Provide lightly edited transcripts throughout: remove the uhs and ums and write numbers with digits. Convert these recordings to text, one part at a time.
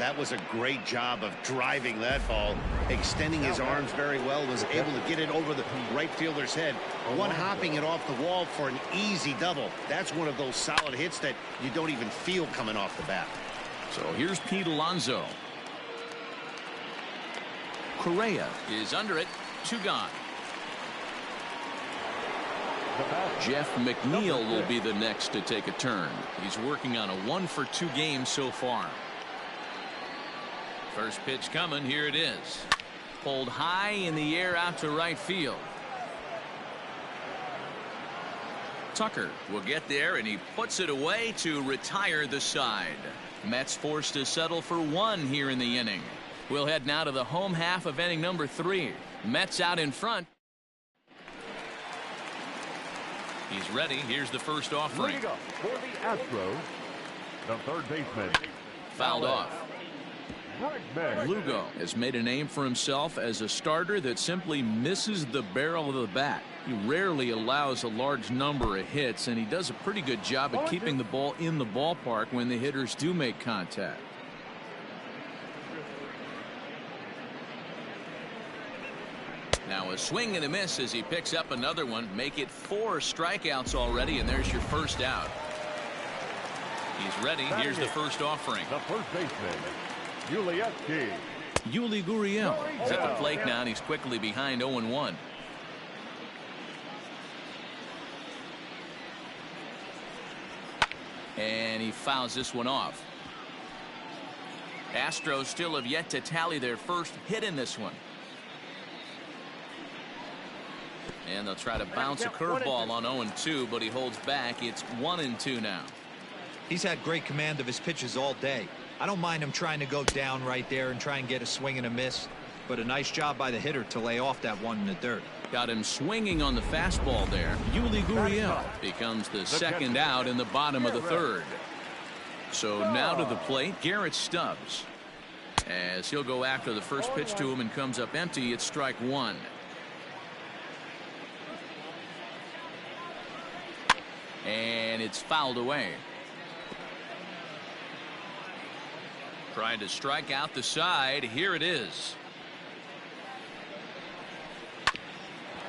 That was a great job of driving that ball, extending his arms very well, was able to get it over the right fielder's head, one-hopping it off the wall for an easy double. That's one of those solid hits that you don't even feel coming off the bat. So here's Pete Alonso. Correa is under it. 2 gone. Jeff McNeil will be the next to take a turn. He's working on a 1-for-2 game so far. First pitch coming. Here it is. Pulled high in the air out to right field. Tucker will get there, and he puts it away to retire the side. Mets forced to settle for 1 here in the inning. We'll head now to the home half of inning number 3. Mets out in front. He's ready. Here's the first offering. Leading up for the Astros, the third baseman. Fouled off. Bregman. Lugo has made a name for himself as a starter that simply misses the barrel of the bat. He rarely allows a large number of hits, and he does a pretty good job of keeping the ball in the ballpark when the hitters do make contact. Now a swing and a miss as he picks up another one. Make it 4 strikeouts already, and there's your first out. He's ready. Here's the first offering. The first baseman, Yuli Yuli Gurriel is at the plate now, and he's quickly behind 0-1. And he fouls this one off. Astros still have yet to tally their first hit in this one. And they'll try to bounce a curveball on 0-2, but he holds back. It's 1-2 now. He's had great command of his pitches all day. I don't mind him trying to go down right there and try and get a swing and a miss, but a nice job by the hitter to lay off that one in the dirt. Got him swinging on the fastball there. Yuli Gurriel becomes the second out in the bottom of the third. So now to the plate, Garrett Stubbs. As he'll go after the first pitch to him and comes up empty, it's strike 1. And it's fouled away. Trying to strike out the side. Here it is.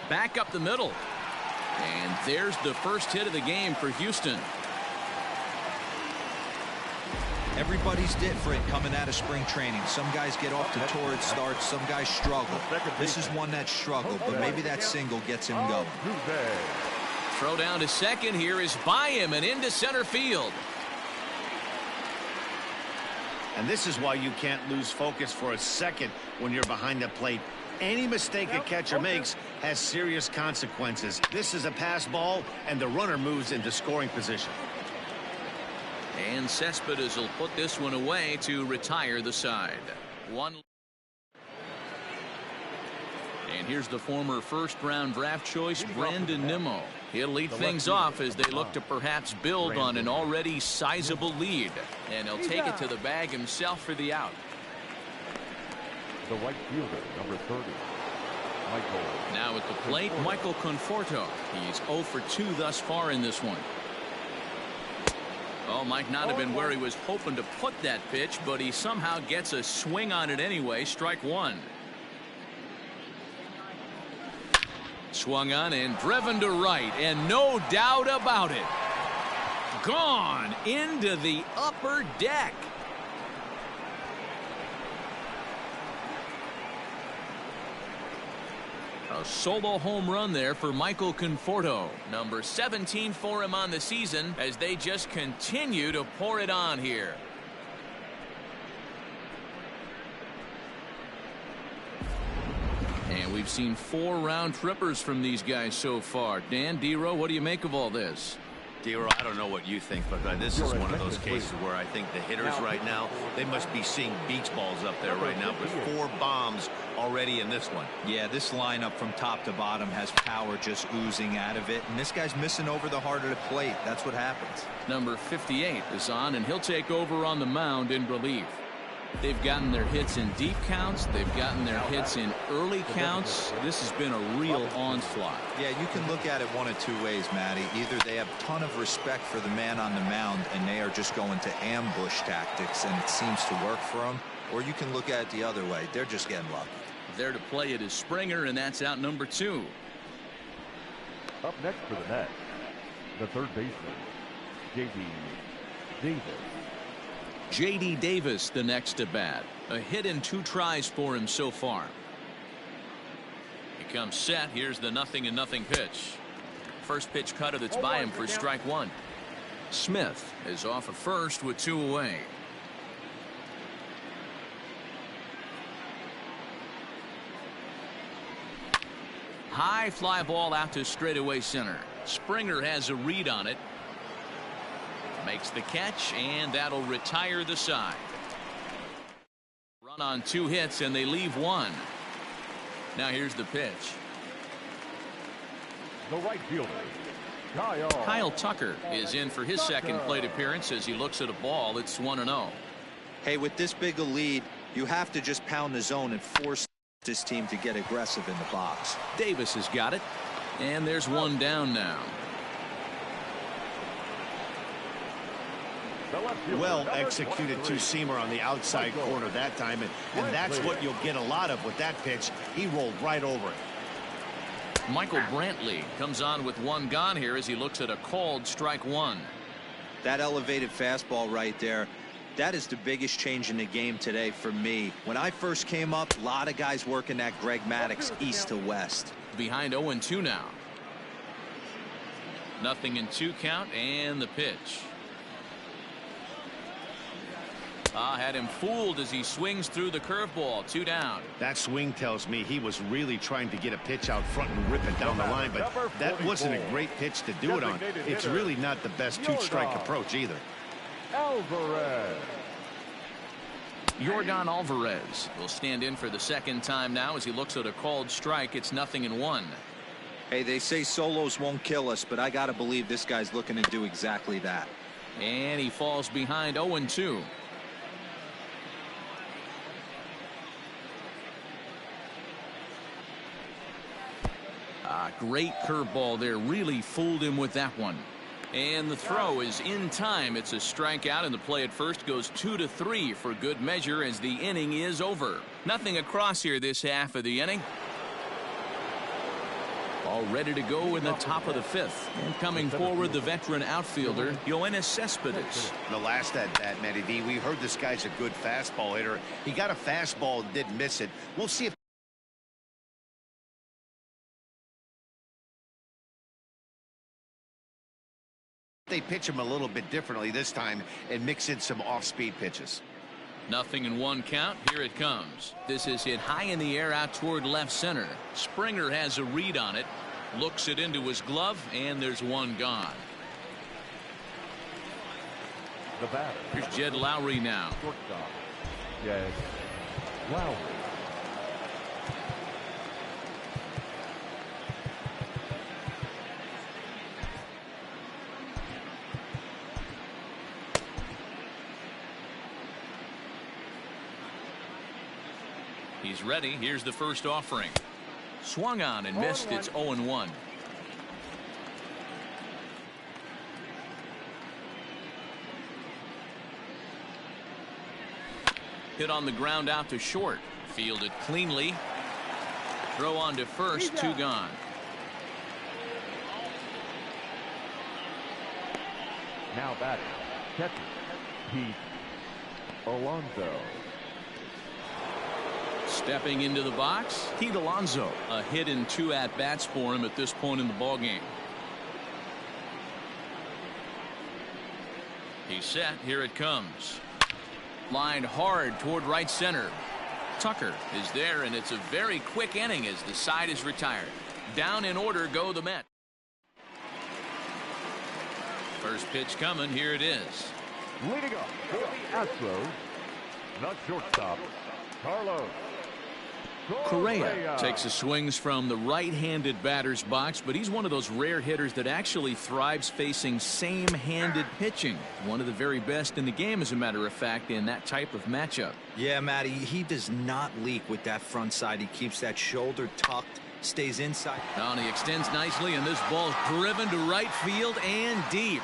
Back up the middle. And there's the first hit of the game for Houston. Everybody's different coming out of spring training. Some guys get off to torrid starts. Some guys struggle. This is one that struggled, but maybe that single gets him going. Throw down to second here is by him and into center field. And this is why you can't lose focus for a second when you're behind the plate. Any mistake a catcher makes has serious consequences. This is a pass ball, and the runner moves into scoring position. And Cespedes will put this one away to retire the side. And here's the former first-round draft choice, Brandon Nimmo. He'll lead things off as they look to perhaps build on an already sizable lead. And he'll take it to the bag himself for the out. The right fielder, number 30, Michael. Now at the plate, Michael Conforto. He's 0 for 2 thus far in this one. Oh, might not have been where he was hoping to put that pitch, but he somehow gets a swing on it anyway. Strike 1. Swung on and driven to right, and no doubt about it. Gone into the upper deck. A solo home run there for Michael Conforto. Number 17 for him on the season as they just continue to pour it on here. And we've seen 4 round trippers from these guys so far. Dan, Dero, what do you make of all this? Dero, I don't know what you think, but this is one of those cases where I think the hitters right now, they must be seeing beach balls up there right now with 4 bombs already in this one. Yeah, this lineup from top to bottom has power just oozing out of it, and this guy's missing over the heart of the plate. That's what happens. Number 58 is on, and he'll take over on the mound in relief. They've gotten their hits in deep counts. They've gotten their hits in early counts. This has been a real onslaught. Yeah, you can look at it one of two ways, Matty. Either they have a ton of respect for the man on the mound and they are just going to ambush tactics and it seems to work for them, or you can look at it the other way. They're just getting lucky. There to play it is Springer, and that's out number 2. Up next for the Mets, the third baseman, J.D. Davis. J.D. Davis, the next to bat. A hit in 2 tries for him so far. He comes set. Here's the 0-0 pitch. First pitch cutter that's by him for strike 1. Smith is off of first with 2 away. High fly ball out to straightaway center. Springer has a read on it. Makes the catch, and that'll retire the side. Run on 2 hits, and they leave 1. Now here's the pitch. The right fielder, Kyle Tucker is in for his second plate appearance as he looks at a ball. It's 1-0. Hey, with this big a lead, you have to just pound the zone and force this team to get aggressive in the box. Davis has got it, and there's 1 down now. Well executed two-seamer on the outside corner that time, and that's what you'll get a lot of with that pitch. He rolled right over it. Michael Brantley comes on with 1 gone here as he looks at a called strike 1. That elevated fastball right there, that is the biggest change in the game today for me. When I first came up, a lot of guys working that Greg Maddux east to west. Behind 0-2 now. 0-2 count, and the pitch. Had him fooled as he swings through the curveball. 2 down. That swing tells me he was really trying to get a pitch out front and rip it down the line, but that wasn't a great pitch to do it on. It's really not the best 2-strike approach either. Alvarez. Yordan Alvarez will stand in for the second time now as he looks at a called strike. It's 0-1. Hey, they say solos won't kill us, but I got to believe this guy's looking to do exactly that. And he falls behind 0-2. Great curveball there. Really fooled him with that one. And the throw is in time. It's a strikeout, and the play at first goes 2-3 for good measure as the inning is over. Nothing across here this half of the inning. All ready to go in the top of the 5th. And coming forward, the veteran outfielder, Yoenis Cespedes. The last at bat, Matty D, we heard this guy's a good fastball hitter. He got a fastball and didn't miss it. We'll see if they pitch him a little bit differently this time and mix in some off-speed pitches. 0-1 count. Here it comes. This is hit high in the air out toward left center. Springer has a read on it, looks it into his glove, and there's 1 gone. The batter. Here's Jed Lowry now. Shortstop, Jed Lowry. He's ready. Here's the first offering. Swung on and missed. It's 0-1. Hit on the ground out to short. Fielded cleanly. Throw on to first. 2 gone. Now batting, catcher, Pete Alonso. Stepping into the box, Pete Alonso. A hit in 2 at-bats for him at this point in the ballgame. He's set. Here it comes. Lined hard toward right center. Tucker is there, and it's a very quick inning as the side is retired. Down in order go the Mets. First pitch coming. Here it is. Leading up for the Astros, the shortstop, Carlos Correa takes his swings from the right-handed batter's box, but he's one of those rare hitters that actually thrives facing same-handed pitching. One of the very best in the game, as a matter of fact, in that type of matchup. Yeah, Matty, he does not leak with that front side. He keeps that shoulder tucked, stays inside. And he extends nicely, and this ball's driven to right field and deep.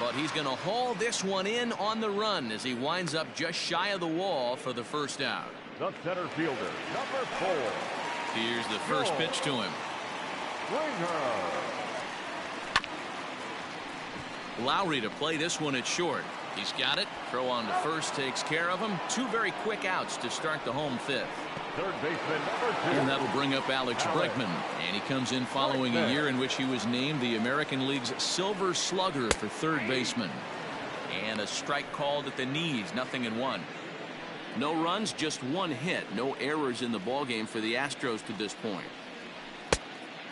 But he's going to haul this one in on the run as he winds up just shy of the wall for the first out. The center fielder, number 4. Here's the first pitch to him. Springer. Lowry to play this one at short. He's got it. Throw on to first takes care of him. 2 very quick outs to start the home 5th. Third baseman, number 2. And that'll bring up Alex Bregman. And he comes in following a year in which he was named the American League's Silver Slugger for third baseman. And a strike called at the knees, 0-1. No runs, just 1 hit. No errors in the ballgame for the Astros to this point.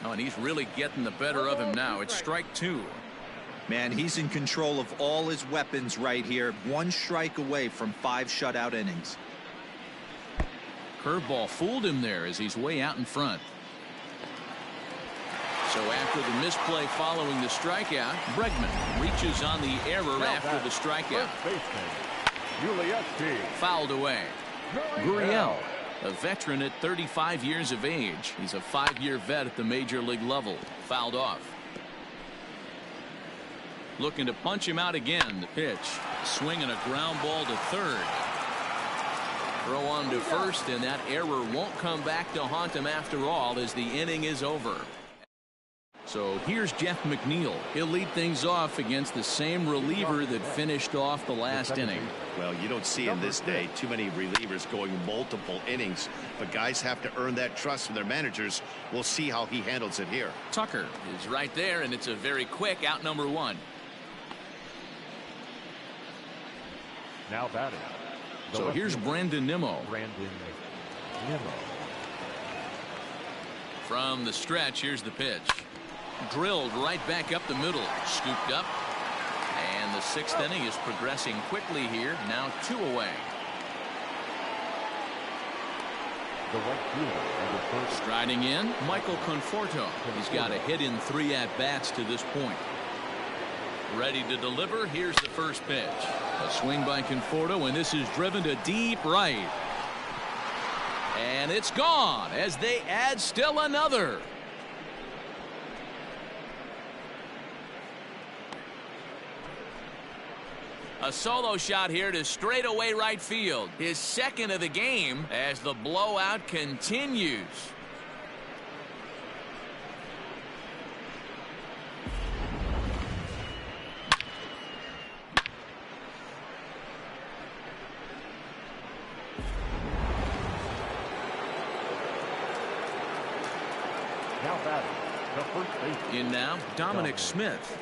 Oh, and he's really getting the better of him now. It's strike 2. Man, he's in control of all his weapons right here. 1 strike away from 5 shutout innings. Curveball fooled him there as he's way out in front. So after the misplay following the strikeout, Bregman reaches on the error after the strikeout. Fouled away. Gurriel, a veteran at 35 years of age. He's a 5-year vet at the major league level. Fouled off. Looking to punch him out again. The pitch. Swinging a ground ball to third. Throw on to first, and that error won't come back to haunt him after all as the inning is over. So here's Jeff McNeil. He'll lead things off against the same reliever that finished off the last inning. Well, you don't see in this day too many relievers going multiple innings, but guys have to earn that trust from their managers. We'll see how he handles it here. Tucker is right there, and it's a very quick out number 1. Now batting. So here's Brandon Nimmo. From the stretch, here's the pitch. Drilled right back up the middle. Scooped up. And the 6th inning is progressing quickly here. Now 2 away. The right fielder, striding in, Michael Conforto. He's got a hit in 3 at-bats to this point. Ready to deliver. Here's the first pitch. A swing by Conforto, and this is driven to deep right. And it's gone as they add still another. A solo shot here to straightaway right field. His 2nd of the game as the blowout continues. Now batting. The first baseman. In now, Dominic Smith.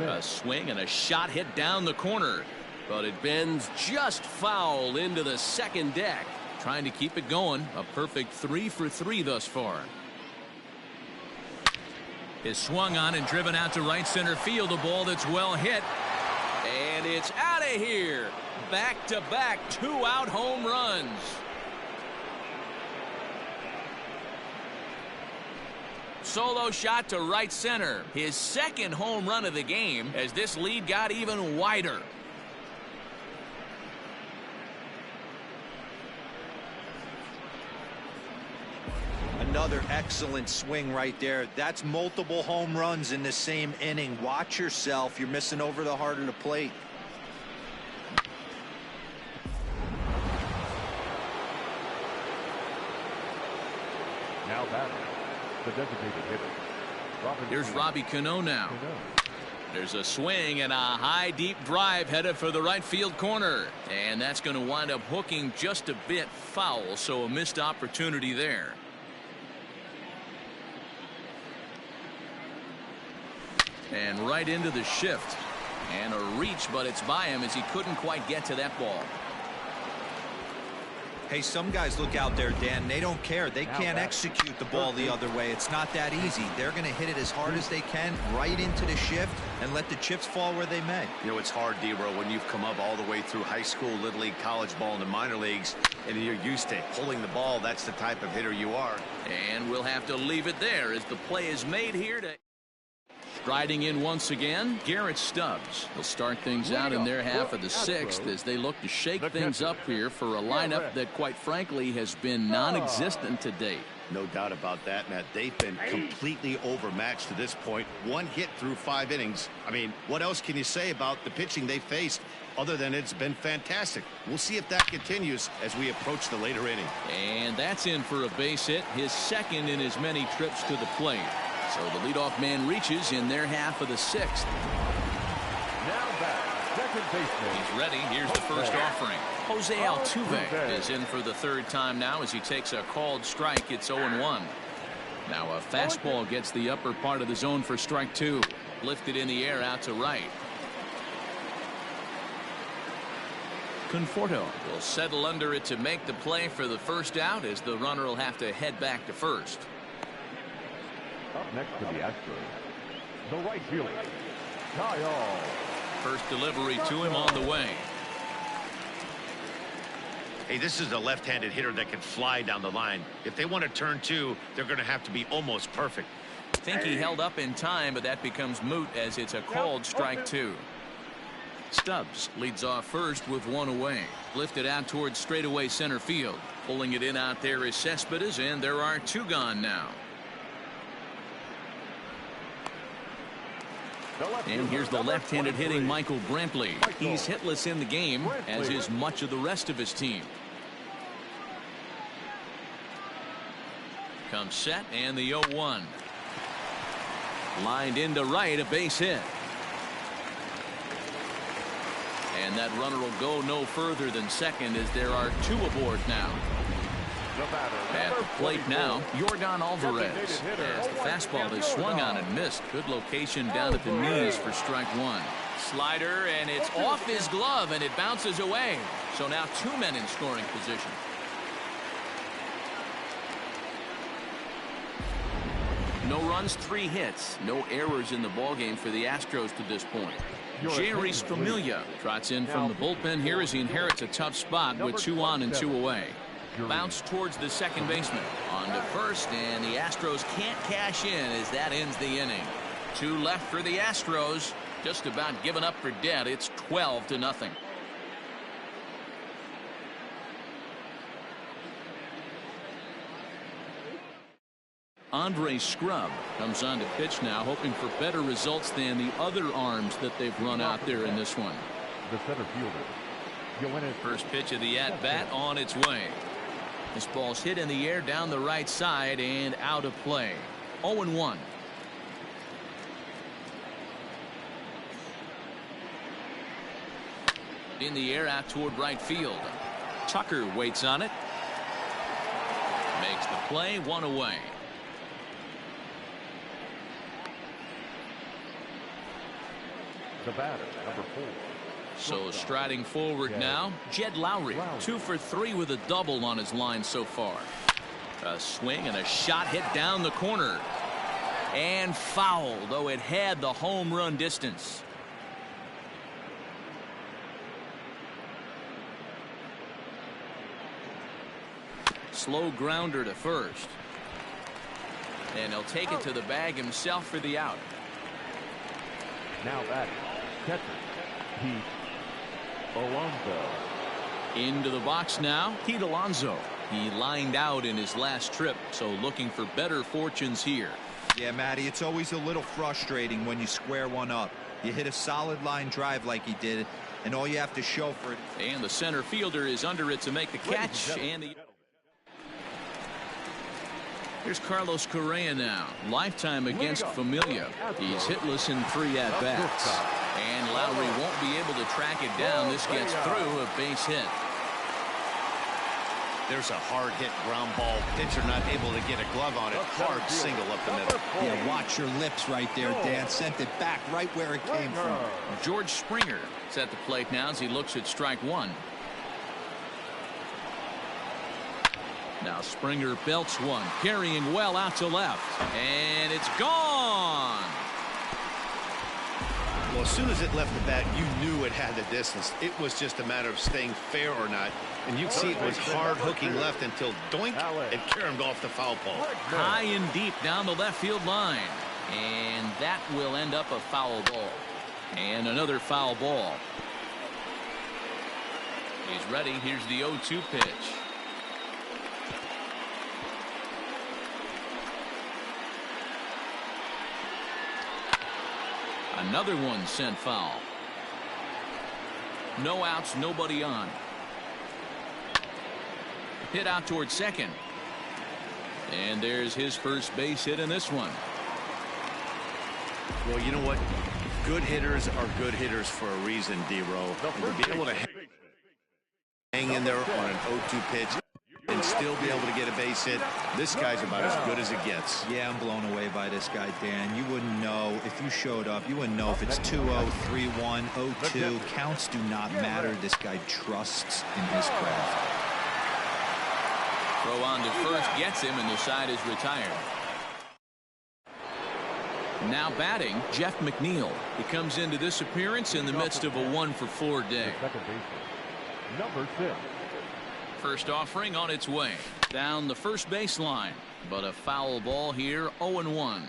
A swing and a shot hit down the corner, but it bends just foul into the 2nd deck. Trying to keep it going. A perfect 3 for 3 thus far. Is swung on and driven out to right center field. A ball that's well hit, and it's out of here. Back-to-back 2-out home runs. Solo shot to right center. His 2nd home run of the game as this lead got even wider. Another excellent swing right there. That's multiple home runs in the same inning. Watch yourself. You're missing over the heart of the plate. Now batting. The designated hitter. Here's Robbie Cano now. There's a swing and a high deep drive headed for the right field corner, and that's going to wind up hooking just a bit foul, so a missed opportunity there. And right into the shift, and a reach, but it's by him as he couldn't quite get to that ball. Hey, some guys look out there, Dan. They don't care. They can't execute the ball the other way. It's not that easy. They're going to hit it as hard as they can right into the shift and let the chips fall where they may. You know, it's hard, D-Row, when you've come up all the way through high school, little league, college ball, and the minor leagues, and you're used to pulling the ball. That's the type of hitter you are. And we'll have to leave it there as the play is made here to... Striding in once again, Garrett Stubbs. They'll start things out in their half of the sixth as they look to shake things up here for a lineup that, quite frankly, has been non-existent to date. No doubt about that, Matt. They've been completely overmatched to this point. One hit through 5 innings. I mean, what else can you say about the pitching they faced other than it's been fantastic? We'll see if that continues as we approach the later inning. And that's in for a base hit, his second in as many trips to the plate. So the leadoff man reaches in their half of the sixth. Now back, second baseman. He's ready. Here's the first offering. Jose Altuve is in for the third time now as he takes a called strike. It's 0-1. Now a fastball gets the upper part of the zone for strike 2. Lifted in the air out to right. Conforto will settle under it to make the play for the first out as the runner will have to head back to first. Up next for the Astros, the right fielder, Kyle. First delivery to him on the way. Hey, this is a left-handed hitter that can fly down the line. If they want to turn 2, they're going to have to be almost perfect. Think he held up in time, but that becomes moot as it's a called strike 2. Stubbs leads off first with 1 away. Lifted out towards straightaway center field. Pulling it in out there is Cespedes, and there are 2 gone now. And here's the left-handed hitting Michael Brantley. He's hitless in the game, as is much of the rest of his team. Comes set, and the 0-1. Lined into right, a base hit. And that runner will go no further than second as there are 2 aboard now. At the plate now, Yordan Alvarez. As the fastball is swung on and missed. Good location down at the knees for strike 1. Slider, and it's off his glove, and it bounces away. So now 2 men in scoring position. No runs, 3 hits. No errors in the ballgame for the Astros to this point. Jeurys Familia trots in from the bullpen here as he inherits a tough spot with 2 on and 2 away. Bounce towards the second baseman. On to first, and the Astros can't cash in as that ends the inning. 2 left for the Astros. Just about given up for dead. It's 12-0. Andre Scrub comes on to pitch now, hoping for better results than the other arms that they've run out there in this one. The center fielder. First pitch of the at-bat on its way. This ball's hit in the air down the right side and out of play. 0-1. In the air out toward right field. Tucker waits on it. Makes the play, 1 away. The batter, number 4. So striding forward now, Jed Lowry, 2 for 3 with a double on his line so far. A swing and a shot hit down the corner. And foul, though it had the home run distance. Slow grounder to first. And he'll take it to the bag himself for the out. Now batting, catcher, Pete Alonso. Into the box now, Pete Alonso. He lined out in his last trip, so looking for better fortunes here. Yeah, Matty, it's always a little frustrating when you square one up. You hit a solid line drive like he did, and all you have to show for it. And the center fielder is under it to make the catch. And here's Carlos Correa now. Lifetime against Familia. He's hitless in 3 at-bats. And Lowry won't be able to track it down. This gets through, a base hit. There's a hard hit ground ball. Pitcher not able to get a glove on it. Hard single up the middle. Yeah, watch your lips right there, Dan. Sent it back right where it came from. George Springer is at the plate now as he looks at strike 1. Now Springer belts one, carrying well out to left, and it's gone. Well, as soon as it left the bat, you knew it had the distance. It was just a matter of staying fair or not. And you can see it was hard hooking left until doink, it caromed off the foul pole. High and deep down the left field line. And that will end up a foul ball. And another foul ball. He's ready. Here's the 0-2 pitch. Another one sent foul. No outs, nobody on. Hit out towards second. And there's his first base hit in this one. Well, you know what? Good hitters are good hitters for a reason, D-Row. To be able to hang in there on an 0-2 pitch and still be able to get a base hit, this guy's about as good as it gets. Yeah, I'm blown away by this guy, Dan. You wouldn't know if you showed up. You wouldn't know if it's 2-0, 3-1, 0-2. Counts do not matter. This guy trusts in his craft. Throw on to first gets him, and the side is retired. Now batting, Jeff McNeil. He comes into this appearance in the midst of a 1-for-4 day. Second baseman, number 6. First offering on its way. Down the first baseline. But a foul ball here, 0-1.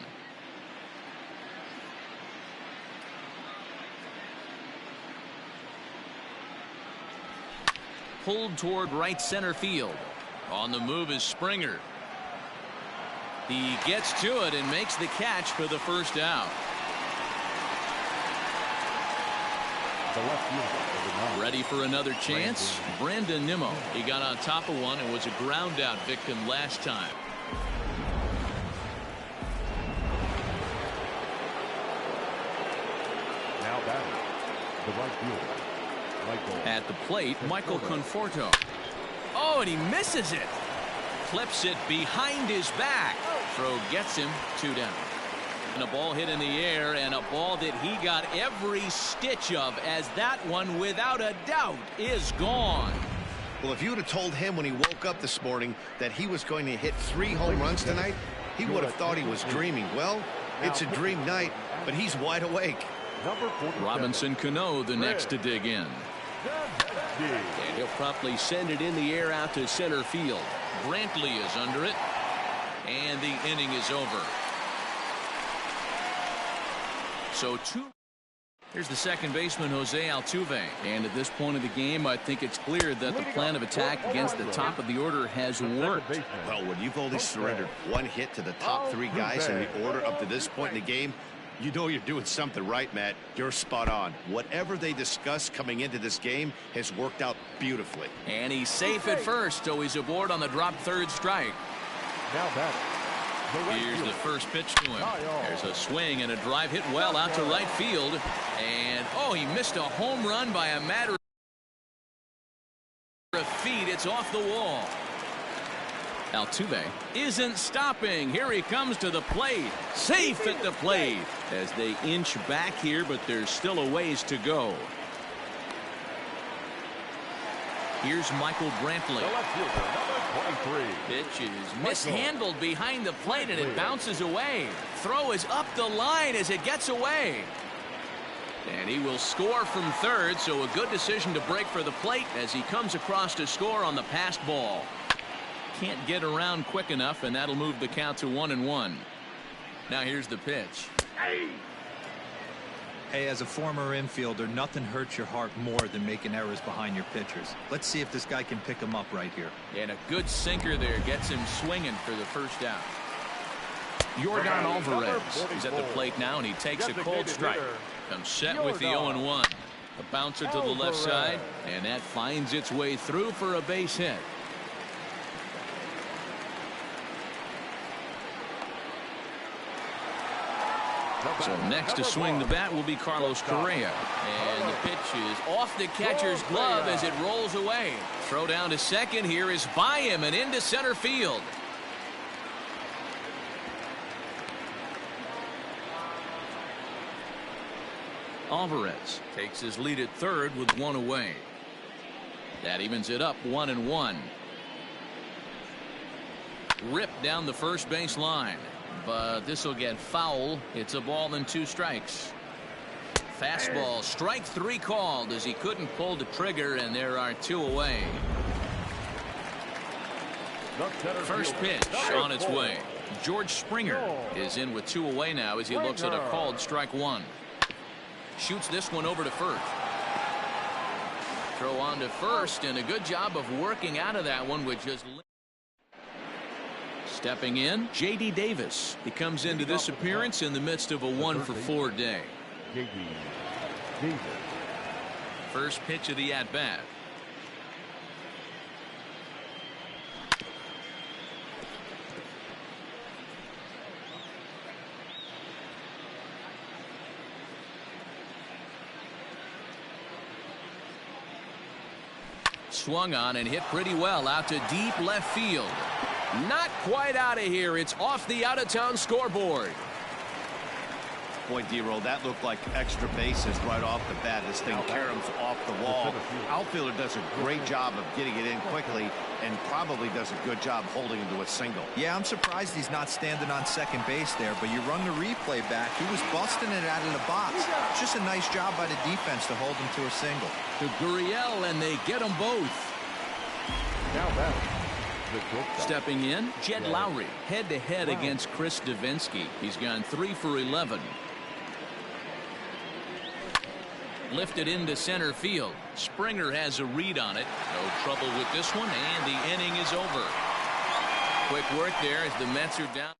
Pulled toward right center field. On the move is Springer. He gets to it and makes the catch for the first out. The left fielder, Ready for another chance? Brandon Nimmo. He got on top of one and was a ground out victim last time. now batting, the right fielder, Michael. At the plate, Michael Conforto. Oh, and he misses it. Clips it behind his back. Throw gets him 2 down. And a ball hit in the air, and a ball that he got every stitch of, as that one, without a doubt, is gone. Well, if you would have told him when he woke up this morning that he was going to hit 3 home runs tonight, he would have thought he was dreaming. Well, it's a dream night, but he's wide awake. Robinson Cano the next to dig in. And he'll promptly send it in the air out to center field. Brantley is under it, and the inning is over. So here's the second baseman, Jose Altuve. And at this point of the game, I think it's clear that the plan of attack against the top of the order has worked. Well, when you've only surrendered 1 hit to the top 3 guys in the order up to this point in the game, you know you're doing something right, Matt. You're spot on. Whatever they discussed coming into this game has worked out beautifully. And he's safe at first, so he's aboard on the drop third strike. Now batting. Here's the first pitch to him. There's a swing and a drive hit well out to right field. And, oh, he missed a home run by a matter of feet. It's off the wall. Altuve isn't stopping. Here he comes to the plate. Safe at the plate as they inch back here, but there's still a ways to go. Here's Michael Brantley. Pitch is mishandled behind the plate, and it bounces away. Throw is up the line as it gets away. And he will score from third, so a good decision to break for the plate as he comes across to score on the passed ball. Can't get around quick enough, and that'll move the count to 1-1. Now here's the pitch. Hey, as a former infielder, nothing hurts your heart more than making errors behind your pitchers. Let's see if this guy can pick him up right here. And a good sinker there gets him swinging for the first out. Yordan Alvarez. He's at the plate now, and he takes a cold strike. Comes set with the 0-1. A bouncer to the left side, and that finds its way through for a base hit. So next to swing the bat will be Carlos Correa. And the pitch is off the catcher's glove as it rolls away. Throw down to second here is by him and into center field. Alvarez takes his lead at third with 1 away. That evens it up 1-1. Ripped down the first base line, but this will get foul. It's a ball and 2 strikes. Fastball, strike 3 called as he couldn't pull the trigger, and there are 2 away. First pitch on its way. George Springer is in with 2 away now as he looks at a called strike 1. Shoots this one over to first. Throw on to first, and a good job of working out of that one with just. Stepping in, J.D. Davis. He comes into this appearance in the midst of a 1-for-4 day. J.D. Davis. First pitch of the at-bat. Swung on and hit pretty well out to deep left field. Not quite out of here. It's off the out-of-town scoreboard. Boy, D-Roll, that looked like extra bases right off the bat. This thing caroms off the wall. Outfielder does a great job of getting it in quickly and probably does a good job holding him to a single. Yeah, I'm surprised he's not standing on second base there, but you run the replay back. He was busting it out of the box. It's just a nice job by the defense to hold him to a single. To Gurriel, and they get them both. Now batting. Stepping in, Jed Lowry, head-to-head against Chris Davinsky. He's gone 3 for 11. Lifted into center field. Springer has a read on it. No trouble with this one, and the inning is over. Quick work there as the Mets are down.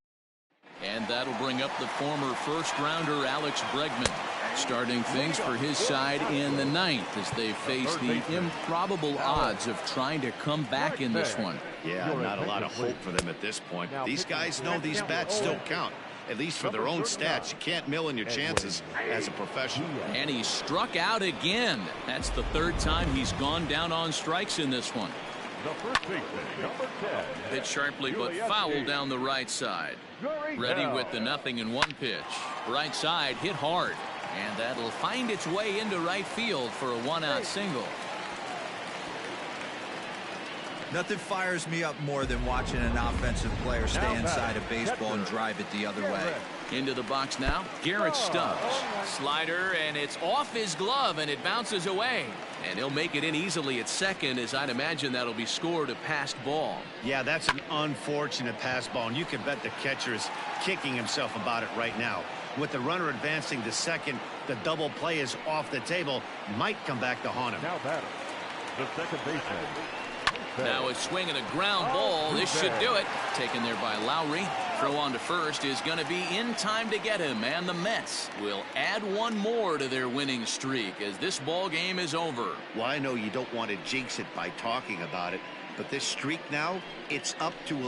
And that'll bring up the former first-rounder Alex Bregman, starting things for his side in the 9th as they face the improbable odds of trying to come back in this one. Yeah, not a lot of hope for them at this point. These guys know these bats still count. At least for their own stats. You can't mill in your chances as a professional. And he struck out again. That's the 3rd time he's gone down on strikes in this one. The first baseman, number 10. Hit sharply but foul down the right side. Ready with the 0-1 pitch. Right side hit hard. And that'll find its way into right field for a 1-out single. Nothing fires me up more than watching an offensive player stay inside a baseball and drive it the other way. Into the box now, Garrett Stubbs. Slider, and it's off his glove, and it bounces away. And he'll make it in easily at second, as I'd imagine that'll be scored a passed ball. Yeah, that's an unfortunate pass ball, and you can bet the catcher is kicking himself about it right now. With the runner advancing to second, the double play is off the table. Might come back to haunt him. Now batting. The second baseman. Now a swing and a ground ball. This should do it. Taken there by Lowry. Throw on to first is going to be in time to get him. And the Mets will add 1 more to their winning streak as this ball game is over. Well, I know you don't want to jinx it by talking about it, but this streak now, it's up to